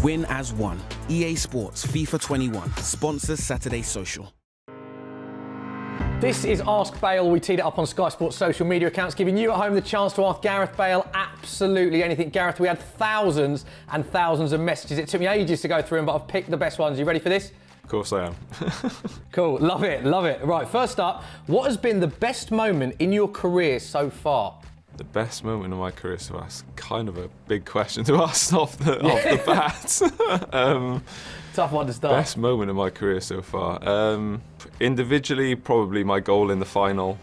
Win as one. EA Sports FIFA 21 sponsors Saturday Social. This is Ask Bale. We teed it up on Sky Sports social media accounts, giving you at home the chance to ask Gareth Bale absolutely anything. Gareth, we had thousands and thousands of messages. It took me ages to go through them, but I've picked the best ones. You ready for this? Of course I am. Cool, love it, love it. Right, first up, what has been the best moment in your career so far? The best moment of my career, so that's kind of a big question to ask off the bat. Tough one to start. Best moment of my career so far. Individually, probably my goal in the final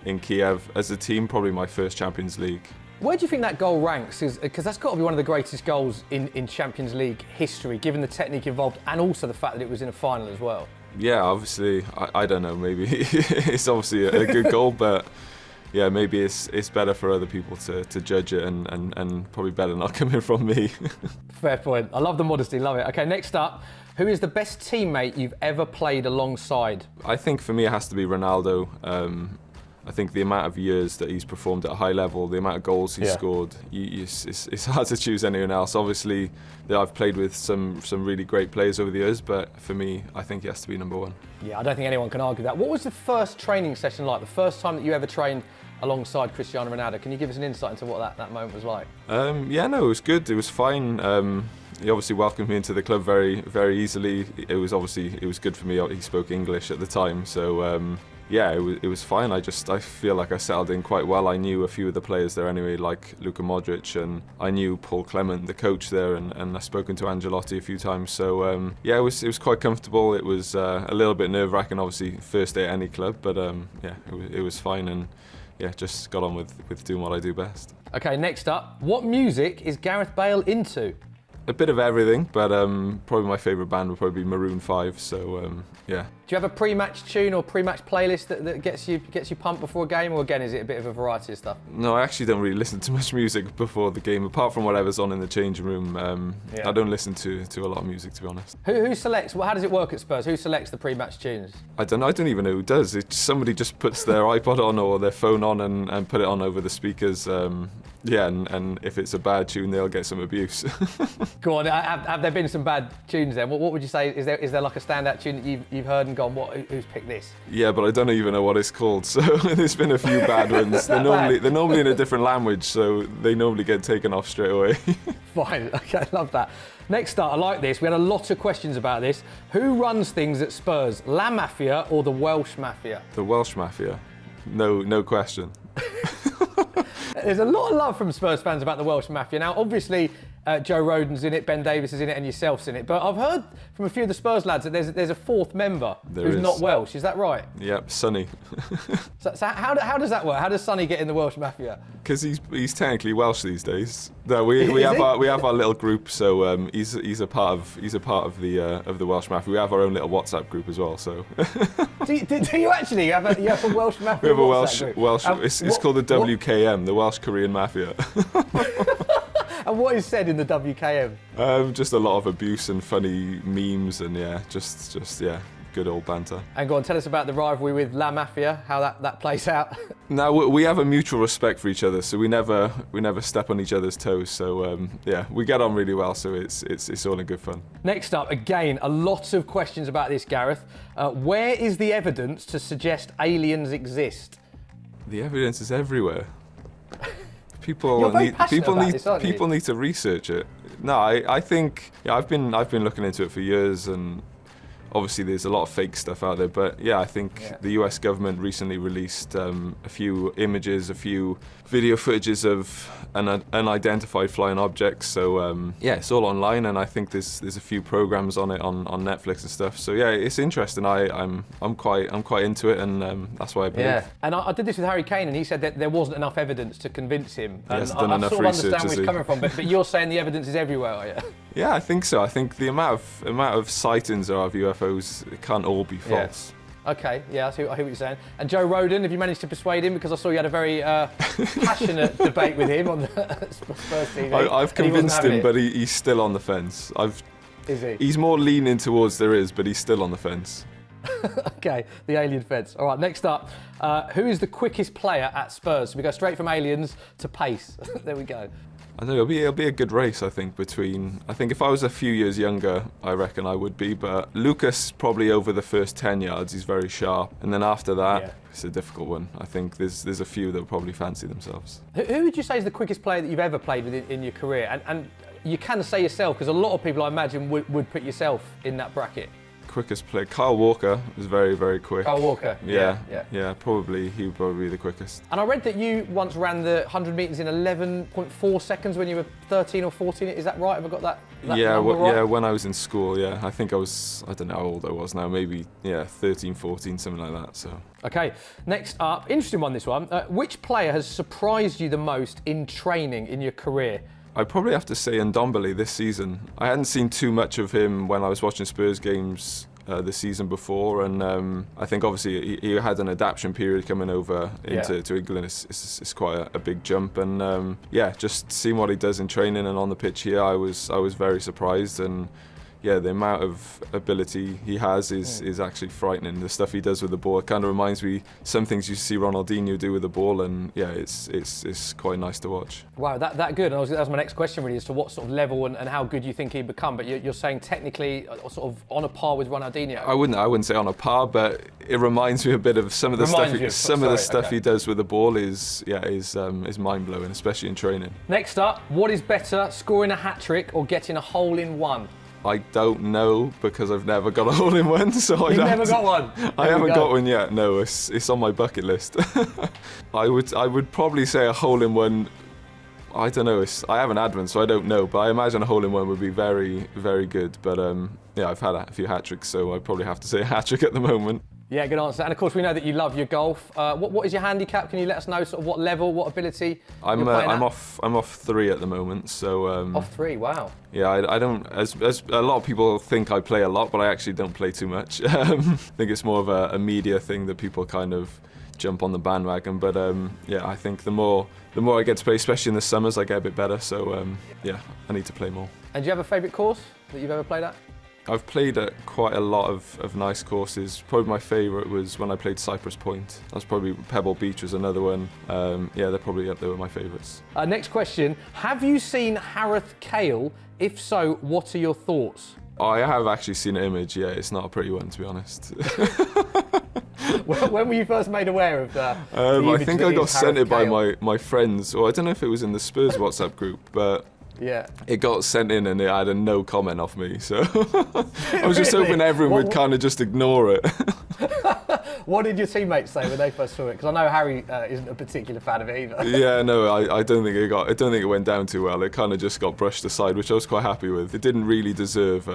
in Kiev. As a team, probably my first Champions League. Where do you think that goal ranks? Because that's got to be one of the greatest goals in Champions League history, given the technique involved and also the fact that it was in a final as well. Yeah, obviously, I don't know, maybe it's obviously a good goal, but yeah, maybe it's better for other people to judge it and probably better not coming from me. Fair point. I love the modesty, love it. Okay, next up, who is the best teammate you've ever played alongside? I think for me it has to be Ronaldo. I think the amount of years that he's performed at a high level, the amount of goals he's scored, it's hard to choose anyone else. Obviously, I've played with some really great players over the years, but for me, I think he has to be number one. Yeah, I don't think anyone can argue that. What was the first training session like, the first time that you ever trained alongside Cristiano Ronaldo? Can you give us an insight into what that moment was like? Yeah, no, it was good. It was fine. He obviously welcomed me into the club very, very easily. It was good for me. He spoke English at the time, so yeah, it was fine. I feel like I settled in quite well. I knew a few of the players there anyway, like Luka Modric, and I knew Paul Clement, the coach there, and I've spoken to Ancelotti a few times. So yeah, it was quite comfortable. It was a little bit nerve-wracking, obviously, first day at any club, but yeah, it was fine, and yeah, just got on with doing what I do best. Okay, next up, what music is Gareth Bale into? A bit of everything, but probably my favourite band would probably be Maroon 5, so yeah. Do you have a pre-match tune or pre-match playlist that gets you pumped before a game, or again, is it a bit of a variety of stuff? No, I actually don't really listen to much music before the game, apart from whatever's on in the changing room. I don't listen to a lot of music, to be honest. Who selects, how does it work at Spurs? Who selects the pre-match tunes? I don't even know who does. Somebody just puts their iPod on or their phone on and put it on over the speakers. Yeah, and if it's a bad tune, they'll get some abuse. Go on, have there been some bad tunes then? What would you say, is there like a standout tune that you've heard and gone, who's picked this? Yeah, but I don't even know what it's called, so there's been a few bad ones. They're normally in a different language, so they normally get taken off straight away. Fine, okay, love that. Next up, I like this, we had a lot of questions about this. Who runs things at Spurs, La Mafia or the Welsh Mafia? The Welsh Mafia, no question. There's a lot of love from Spurs fans about the Welsh Mafia. Now, obviously, Joe Rodon's in it, Ben Davies is in it, and yourself's in it. But I've heard from a few of the Spurs lads that there's a fourth member who's not Welsh. Is that right? Yep, Sonny. So how does that work? How does Sonny get in the Welsh Mafia? Because he's technically Welsh these days. No, we have our little group. So he's a part of the Welsh Mafia. We have our own little WhatsApp group as well. So. do you actually have a Welsh Mafia? We have a Welsh. It's called the WKM, the Welsh Korean Mafia. And what is said in the WKM? Just a lot of abuse and funny memes, and yeah, just good old banter. And go on, tell us about the rivalry with La Mafia, how that plays out. Now we have a mutual respect for each other, so we never step on each other's toes. So yeah, we get on really well, so it's all in good fun. Next up, again, a lot of questions about this, Gareth. Where is the evidence to suggest exist? The evidence is everywhere. People need to research it. No, I think I've been looking into it for years, and obviously there's a lot of fake stuff out there, but yeah, I think the US government recently released a few images, a few video footages of unidentified flying objects. So yeah, it's all online, and I think there's a few programs on it on Netflix and stuff. So yeah, it's interesting. I'm quite into it, and that's why I believe. Yeah, and I did this with Harry Kane, and he said that there wasn't enough evidence to convince him. And I sort of understand where he's coming from, but you're saying the evidence is everywhere, are you? Yeah, I think so. I think the amount of sightings there are of UFOs, it can't all be false. Yeah. Okay, yeah, I hear what you're saying. And Joe Rodon, have you managed to persuade him? Because I saw you had a very passionate debate with him on the Spurs TV. I've convinced him, but he's still on the fence. Is he? He's more leaning towards there is, but he's still on the fence. Okay, the alien fence. All right, next up, who is the quickest player at Spurs? So we go straight from aliens to pace. There we go. I don't know, it'll be a good race, I think, I think if I was a few years younger, I reckon I would be, but Lucas probably over the first 10 yards, he's very sharp, and then after that, It's a difficult one. I think there's a few that will probably fancy themselves. Who would you say is the quickest player that you've ever played with in your career? And you can say yourself, because a lot of people, I imagine, would put yourself in that bracket. Quickest player, Kyle Walker was very, very quick. Kyle Walker, yeah, probably he would probably be the quickest. And I read that you once ran the 100 metres in 11.4 seconds when you were 13 or 14. Is that right? Have I got that number right? Yeah, when I was in school, yeah. I think I don't know how old I was now, maybe 13, 14, something like that. So. Okay, next up, interesting one, this one. Which player has surprised you the most in training in your career? I'd probably have to say Ndombele this season. I hadn't seen too much of him when I was watching Spurs games the season before, and I think obviously he had an adaptation period coming over to England. It's quite a big jump, and just seeing what he does in training and on the pitch here, I was very surprised, and the amount of ability he has is actually frightening. The stuff he does with the ball, it kind of reminds me some things you see Ronaldinho do with the ball, and it's quite nice to watch. Wow, that good. And that was my next question really, as to what sort of level and how good you think he'd become. But you're saying technically sort of on a par with Ronaldinho. I wouldn't say on a par, but it reminds me a bit of some of the stuff he does with the ball is mind blowing, especially in training. Next up, what is better, scoring a hat-trick or getting a hole-in-one? I don't know, because I've never got a hole-in-one, so You've never got one? I haven't got one yet. No, it's on my bucket list. I would probably say a hole-in-one. I don't know. I haven't had one, so I don't know. But I imagine a hole-in-one would be very, very good. But I've had a few hat-tricks, so I probably have to say a hat-trick at the moment. Yeah, good answer. And of course, we know that you love your golf. What is your handicap? Can you let us know sort of what level, what ability? I'm off 3 at the moment. So off 3, wow. Yeah, I don't. As a lot of people think I play a lot, but I actually don't play too much. I think it's more of a media thing that people kind of jump on the bandwagon. But I think the more I get to play, especially in the summers, I get a bit better. So I need to play more. And do you have a favourite course that you've ever played at? I've played at quite a lot of nice courses. Probably my favourite was when I played Cypress Point. That's probably Pebble Beach was another one. They're probably up there with my favourites. Next question. Have you seen Hareth Kale? If so, what are your thoughts? I have actually seen an image, it's not a pretty one, to be honest. When were you first made aware of that? I think I got sent it by my friends, or I don't know if it was in the Spurs WhatsApp group, but it got sent in and it had a no comment off me, so I was just hoping everyone would kind of just ignore it. What did your teammates say when they first saw it? Because I know Harry isn't a particular fan of it either. Yeah, no, I don't think it went down too well. It kind of just got brushed aside, which I was quite happy with. It didn't really deserve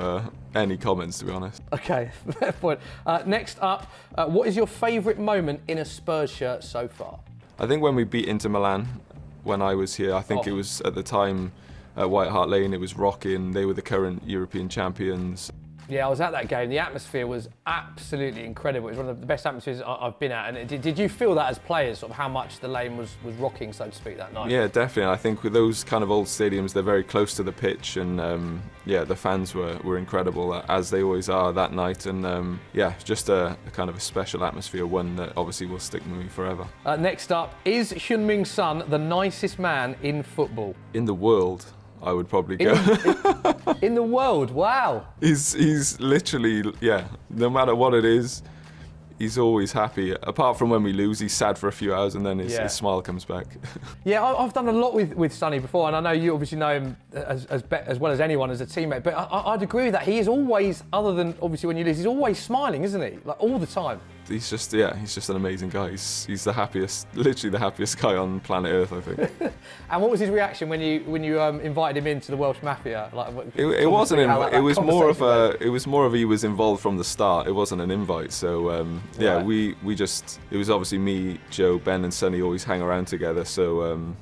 any comments, to be honest. Okay, fair point. Next up, what is your favourite moment in a Spurs shirt so far? I think when we beat Inter Milan when I was here. I think it was at the time at White Hart Lane, it was rocking. They were the current European champions. Yeah, I was at that game. The atmosphere was absolutely incredible. It was one of the best atmospheres I've been at. And did you feel that as players, sort of how much the lane was rocking, so to speak, that night? Yeah, definitely. I think with those kind of old stadiums, they're very close to the pitch, and the fans were incredible, as they always are that night. And just a kind of a special atmosphere, one that obviously will stick with me forever. Next up, is Heung-min Son the nicest man in football? In the world, I would probably go. In the world, wow. He's literally, no matter what it is, he's always happy. Apart from when we lose, he's sad for a few hours and then his smile comes back. Yeah, I've done a lot with Sonny before, and I know you obviously know him as well as anyone as a teammate, but I'd agree with that. He is always, other than obviously when you lose, he's always smiling, isn't he? Like all the time. He's just an amazing guy. He's the happiest, literally the happiest guy on planet Earth, I think. And what was his reaction when you invited him into the Welsh Mafia? Like, it wasn't. It was more of he was involved from the start. It wasn't an invite. So right. we just, it was obviously me, Joe, Ben, and Sonny always hang around together. So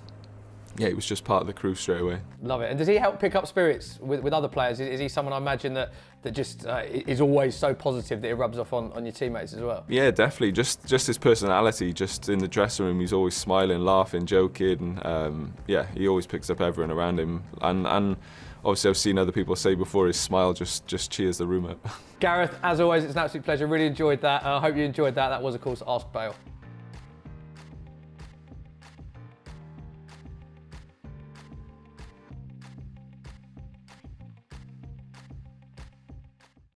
it was just part of the crew straight away. Love it. And does he help pick up spirits with other players? Is he someone, I imagine, that just is always so positive that it rubs off on your teammates as well? Yeah, definitely. Just his personality. Just in the dressing room, he's always smiling, laughing, joking. He always picks up everyone around him. And obviously, I've seen other people say before, his smile just cheers the room up. Gareth, as always, it's an absolute pleasure. Really enjoyed that. I hope you enjoyed that. That was, of course, Ask Bale.